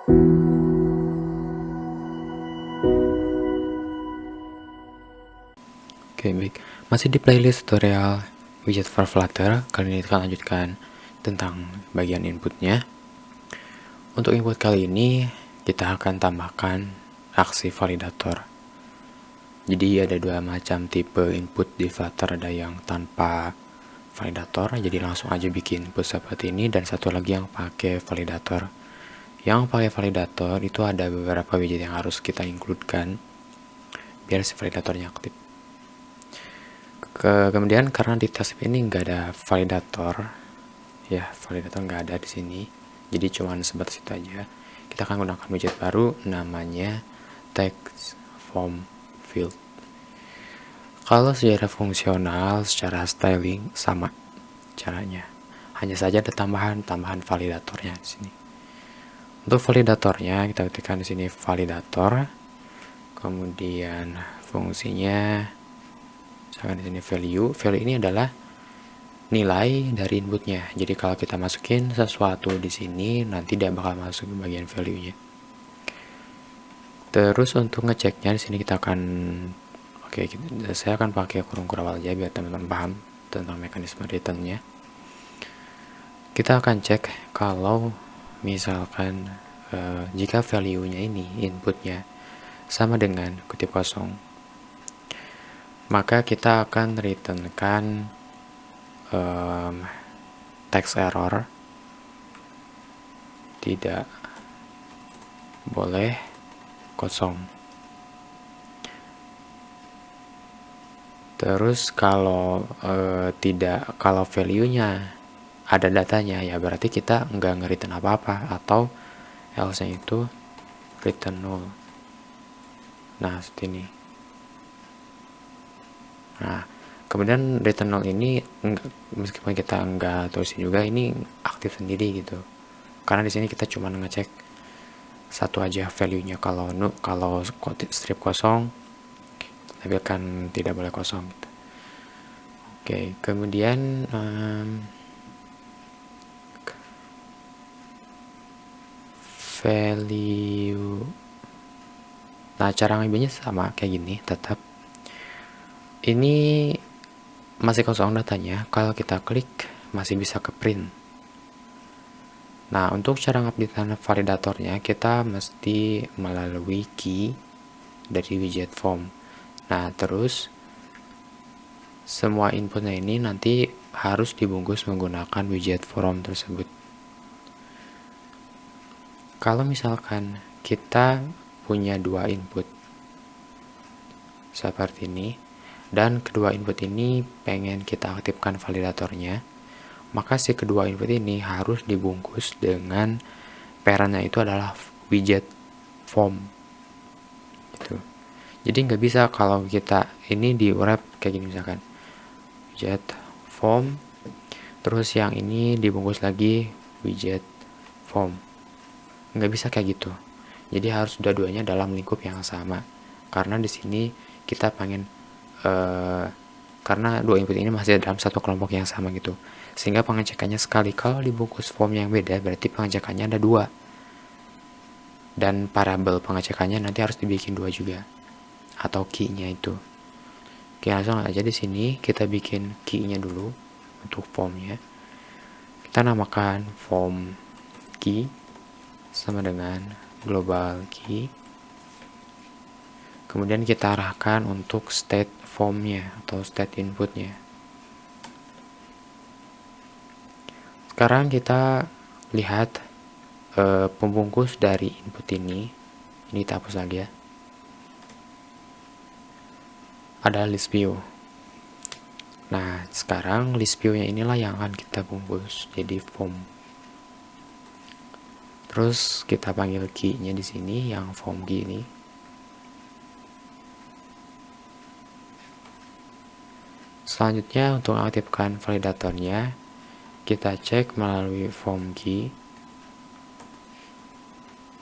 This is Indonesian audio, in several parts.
Oke, baik. Masih di playlist tutorial widget for Flutter. Kali ini kita lanjutkan tentang bagian inputnya. Untuk input kali ini, kita akan tambahkan aksi validator. Jadi ada dua macam tipe input di Flutter, ada yang tanpa validator, jadi langsung aja bikin input seperti ini, dan satu lagi yang pakai validator. Yang pakai validator itu ada beberapa widget yang harus kita include-kan biar si validatornya aktif. Kemudian karena di task ini nggak ada validator, ya validator nggak ada di sini, jadi cuman sebatas itu aja. Kita akan gunakan widget baru namanya text form field. Kalau secara fungsional, secara styling sama caranya, hanya saja ada tambahan validatornya di sini. Untuk validatornya kita ketikkan di sini validator, kemudian fungsinya misalkan di sini value ini adalah nilai dari inputnya. Jadi kalau kita masukin sesuatu di sini, nanti dia bakal masuk ke bagian value-nya. Terus untuk ngeceknya di sini kita akan saya akan pakai kurung kurang aja biar teman-teman paham tentang mekanisme return-nya. Kita akan cek kalau misalkan jika value-nya ini inputnya sama dengan kutip kosong, maka kita akan returnkan text error, tidak boleh kosong. Terus kalau kalau value-nya ada datanya, ya berarti kita nggak nge-return apa-apa, atau else-nya itu return null. Nah, seperti ini. Nah, kemudian return null ini meskipun kita nggak tulisin juga, ini aktif sendiri gitu. Karena di sini kita cuma ngecek satu aja value-nya. Kalau strip kosong, tampilkan tidak boleh kosong gitu. Oke, kemudian value. Nah, cara ngambilnya sama kayak gini tetap. Ini masih kosong datanya, kalau kita klik masih bisa ke print. Nah, untuk cara ngupdate validatornya kita mesti melalui key dari widget form. Nah, terus semua inputnya ini nanti harus dibungkus menggunakan widget form tersebut. Kalau misalkan kita punya dua input seperti ini, dan kedua input ini pengen kita aktifkan validatornya, maka si kedua input ini harus dibungkus dengan parentnya itu adalah widget form gitu. Jadi nggak bisa kalau kita ini di wrap kayak gini, misalkan widget form terus yang ini dibungkus lagi widget form, nggak bisa kayak gitu. Jadi harus dua-duanya dalam lingkup yang sama, karena di sini kita pengen karena dua input ini masih dalam satu kelompok yang sama gitu, sehingga pengecekannya sekali. Kalau dibungkus form yang beda berarti pengecekannya ada dua, dan variabel pengecekannya nanti harus dibikin dua juga, atau key-nya itu. Oke, langsung aja di sini kita bikin key-nya dulu untuk formnya. Kita namakan form key sama dengan global key. Kemudian kita arahkan untuk state formnya atau state inputnya. Sekarang kita lihat pembungkus dari input ini kita hapus lagi ya. Ada list view. Nah, sekarang list view-nya inilah yang akan kita bungkus jadi form. Terus kita panggil key-nya di sini yang form key ini. Selanjutnya untuk aktifkan validatornya, kita cek melalui form key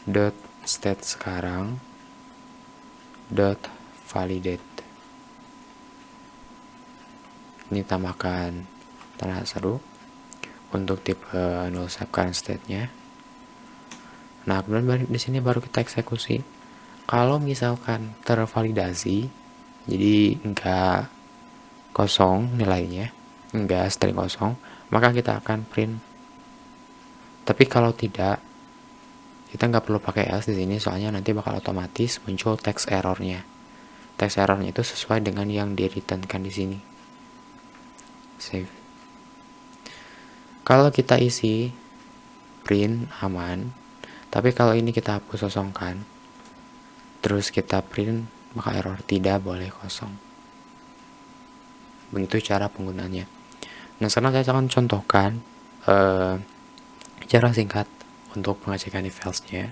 dot state sekarang dot validate. Ini tambahkan tanda seru untuk tipe null save current state-nya. Nah, kemudian di sini baru kita eksekusi. Kalau misalkan tervalidasi, jadi enggak kosong nilainya, enggak string kosong, maka kita akan print. Tapi kalau tidak, kita nggak perlu pakai else di sini, soalnya nanti bakal otomatis muncul text errornya. Text errornya itu sesuai dengan yang di-returnkan di sini. Save. Kalau kita isi print aman, tapi kalau ini kita hapus kosongkan, terus kita print, maka error tidak boleh kosong. Begitu cara penggunaannya. Nah, sekarang saya akan contohkan cara singkat untuk pengecekan if else-nya.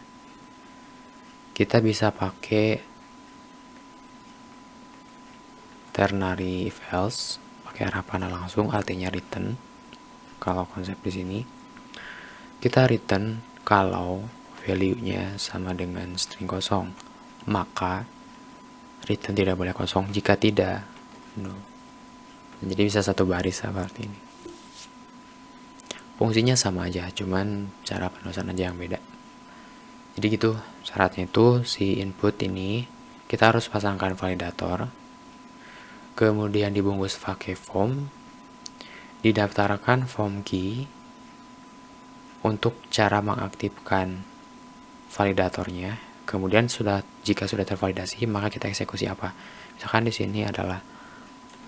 Kita bisa pakai ternary if else, pakai arah panah langsung, artinya return. Kalau konsep di sini kita return kalau value-nya sama dengan string kosong, maka return tidak boleh kosong. Jika tidak, no. Jadi bisa satu baris seperti ini. Fungsinya sama aja, cuman cara penulisan aja yang beda. Jadi gitu syaratnya, itu si input ini kita harus pasangkan validator, kemudian dibungkus pakai form, didaftarkan form key. Untuk cara mengaktifkan validatornya, kemudian jika sudah tervalidasi, maka kita eksekusi apa? Misalkan di sini adalah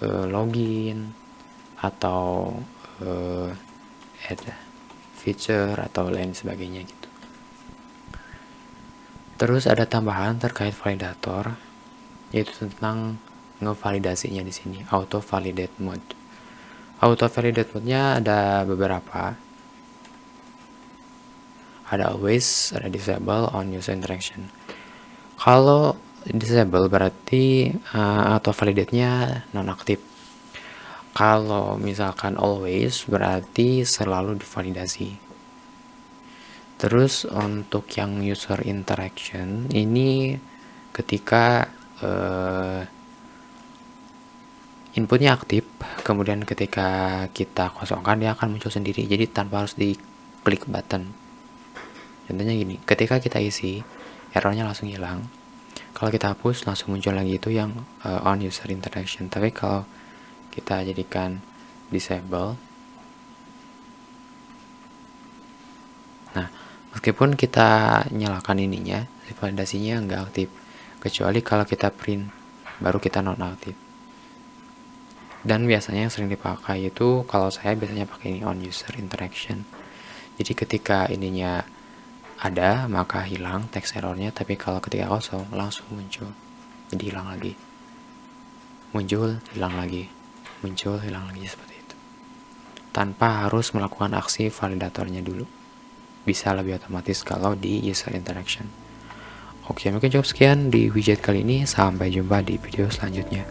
login atau add feature atau lain sebagainya gitu. Terus ada tambahan terkait validator, yaitu tentang ngevalidasinya di sini, auto validate mode. Auto validate mode-nya ada beberapa. Ada always, ada disable, on user interaction. Kalau disable berarti auto validate-nya nonaktif. Kalau misalkan always berarti selalu divalidasi. Terus untuk yang user interaction ini ketika inputnya aktif, kemudian ketika kita kosongkan dia akan muncul sendiri, jadi tanpa harus diklik button. Contohnya gini, ketika kita isi, errornya langsung hilang. Kalau kita hapus, langsung muncul lagi, itu yang on user interaction. Tapi kalau kita jadikan disable, nah meskipun kita nyalakan ininya, validasinya nggak aktif, kecuali kalau kita print, baru kita nonaktif. Dan biasanya yang sering dipakai itu, kalau saya biasanya pakai ini on user interaction. Jadi ketika ininya ada, maka hilang text errornya, tapi kalau ketika kosong langsung muncul, jadi hilang lagi, muncul, hilang lagi, muncul, hilang lagi, seperti itu, tanpa harus melakukan aksi validatornya dulu. Bisa lebih otomatis kalau di user interaction. Oke, mungkin cukup sekian di widget kali ini. Sampai jumpa di video selanjutnya.